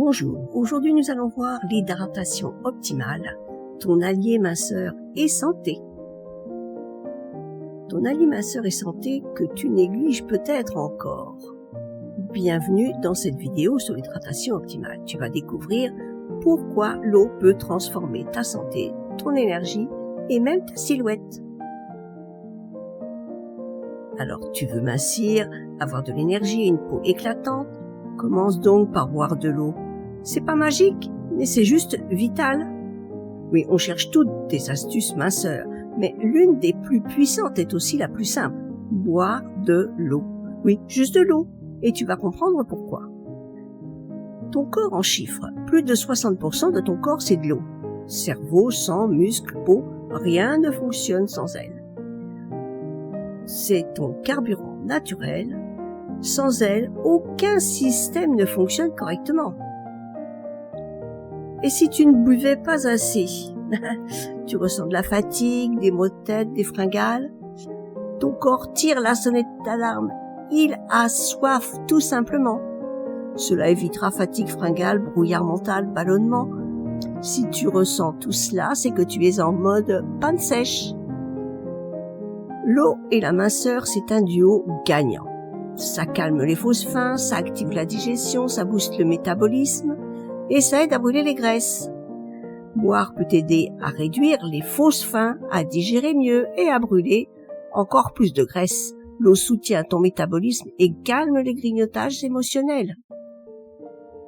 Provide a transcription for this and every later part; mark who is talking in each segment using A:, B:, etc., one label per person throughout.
A: Bonjour, aujourd'hui nous allons voir l'hydratation optimale, ton allié minceur et santé. Ton allié minceur et santé que tu négliges peut-être encore. Bienvenue dans cette vidéo sur l'hydratation optimale. Tu vas découvrir pourquoi l'eau peut transformer ta santé, ton énergie et même ta silhouette. Alors tu veux mincir, avoir de l'énergie et une peau éclatante? Commence donc par boire de l'eau. C'est pas magique, mais c'est juste vital. Oui, on cherche toutes des astuces minceurs, mais l'une des plus puissantes est aussi la plus simple. Boire de l'eau. Oui, juste de l'eau. Et tu vas comprendre pourquoi. Ton corps en chiffres. Plus de 60% de ton corps, c'est de l'eau. Cerveau, sang, muscles, peau, rien ne fonctionne sans elle. C'est ton carburant naturel. Sans elle, aucun système ne fonctionne correctement. Et si tu ne buvais pas assez, tu ressens de la fatigue, des maux de tête, des fringales. Ton corps tire la sonnette d'alarme. Il a soif, tout simplement. Cela évitera fatigue, fringale, brouillard mental, ballonnement. Si tu ressens tout cela, c'est que tu es en mode panne sèche. L'eau et la minceur, c'est un duo gagnant. Ça calme les fausses faims, ça active la digestion, ça booste le métabolisme et ça aide à brûler les graisses. Boire peut t'aider à réduire les fausses faims, à digérer mieux et à brûler encore plus de graisse. L'eau soutient ton métabolisme et calme les grignotages émotionnels.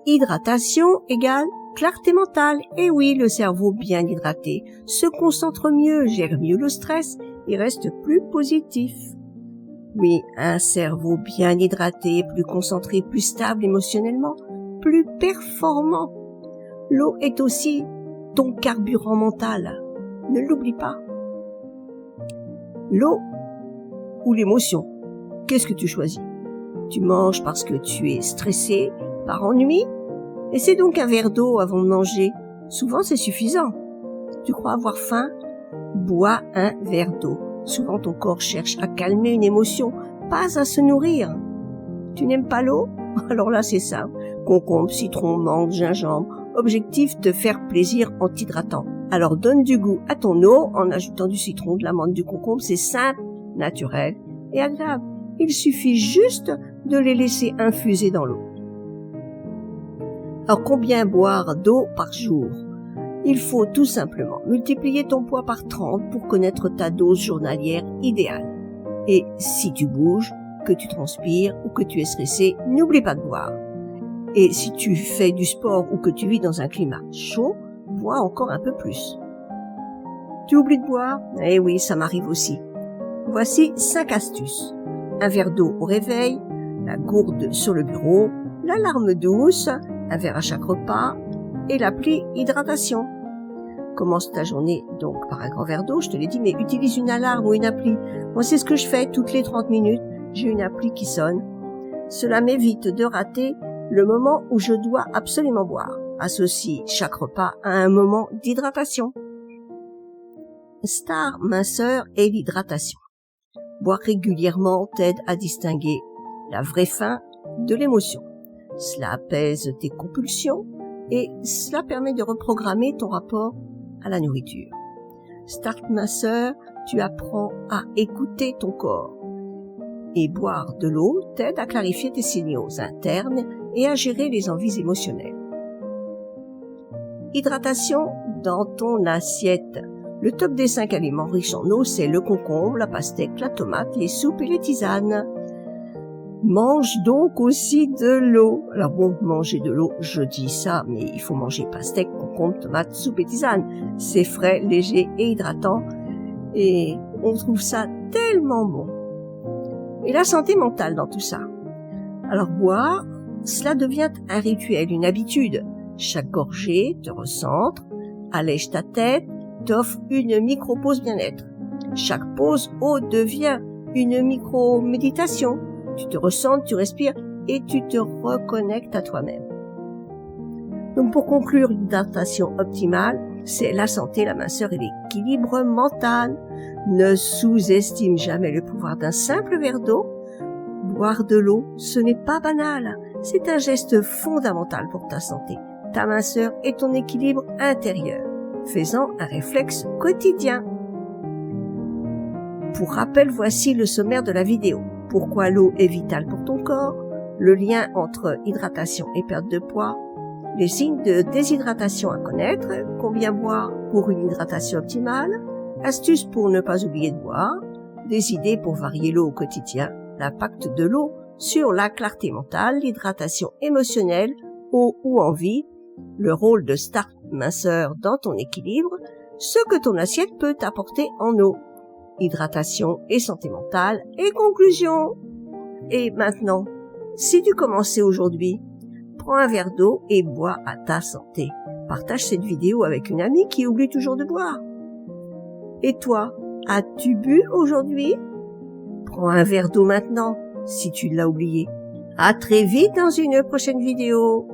A: Hydratation égale clarté mentale. Et oui, le cerveau bien hydraté se concentre mieux, gère mieux le stress et reste plus positif. Oui, un cerveau bien hydraté, plus concentré, plus stable émotionnellement, plus performant. L'eau est aussi ton carburant mental. Ne l'oublie pas. L'eau ou l'émotion, qu'est-ce que tu choisis? Tu manges parce que tu es stressé, par ennui? Essaie donc un verre d'eau avant de manger. Souvent, c'est suffisant. Tu crois avoir faim? Bois un verre d'eau. Souvent, ton corps cherche à calmer une émotion, pas à se nourrir. Tu n'aimes pas l'eau? Alors là, c'est simple. Concombre, citron, menthe, gingembre. Objectif, te faire plaisir en t'hydratant. Alors, donne du goût à ton eau en ajoutant du citron, de la menthe, du concombre. C'est simple, naturel et agréable. Il suffit juste de les laisser infuser dans l'eau. Alors, combien boire d'eau par jour? Il faut tout simplement multiplier ton poids par 30 pour connaître ta dose journalière idéale. Et si tu bouges, que tu transpires ou que tu es stressé, n'oublie pas de boire. Et si tu fais du sport ou que tu vis dans un climat chaud, bois encore un peu plus. Tu oublies de boire? Eh oui, ça m'arrive aussi. Voici 5 astuces. Un verre d'eau au réveil, la gourde sur le bureau, l'alarme douce, un verre à chaque repas et l'appli hydratation. Commence ta journée donc par un grand verre d'eau, je te l'ai dit, mais utilise une alarme ou une appli. Moi, c'est ce que je fais toutes les 30 minutes. J'ai une appli qui sonne. Cela m'évite de rater le moment où je dois absolument boire. Associe chaque repas à un moment d'hydratation. Star minceur et l'hydratation. Boire régulièrement t'aide à distinguer la vraie faim de l'émotion. Cela apaise tes compulsions et cela permet de reprogrammer ton rapport à la nourriture. Start minceur, tu apprends à écouter ton corps. Et boire de l'eau t'aide à clarifier tes signaux internes et à gérer les envies émotionnelles. Hydratation dans ton assiette. Le top des 5 aliments riches en eau, c'est le concombre, la pastèque, la tomate, les soupes et les tisanes. Mange donc aussi de l'eau. Alors bon, manger de l'eau, je dis ça, mais il faut manger pastèque, concombre, tomate, soupe et tisane. C'est frais, léger et hydratant. Et on trouve ça tellement bon. Et la santé mentale dans tout ça. Alors boire, cela devient un rituel, une habitude. Chaque gorgée te recentre, allège ta tête, t'offre une micro-pause bien-être. Chaque pause eau devient une micro-méditation. Tu te ressens, tu respires et tu te reconnectes à toi-même. Donc pour conclure, l'hydratation optimale, c'est la santé, la minceur et l'équilibre mental. Ne sous-estime jamais le pouvoir d'un simple verre d'eau. Boire de l'eau, ce n'est pas banal. C'est un geste fondamental pour ta santé, ta minceur et ton équilibre intérieur. Fais-en un réflexe quotidien. Pour rappel, voici le sommaire de la vidéo. Pourquoi l'eau est vitale pour ton corps? Le lien entre hydratation et perte de poids? Les signes de déshydratation à connaître? Combien boire pour une hydratation optimale? Astuces pour ne pas oublier de boire? Des idées pour varier l'eau au quotidien? L'impact de l'eau sur la clarté mentale, l'hydratation émotionnelle, eau ou envie? Le rôle de start minceur dans ton équilibre? Ce que ton assiette peut t'apporter en eau? Hydratation et santé mentale et conclusion. Et maintenant, si tu commençais aujourd'hui, prends un verre d'eau et bois à ta santé. Partage cette vidéo avec une amie qui oublie toujours de boire. Et toi, as-tu bu aujourd'hui? Prends un verre d'eau maintenant, si tu l'as oublié. À très vite dans une prochaine vidéo.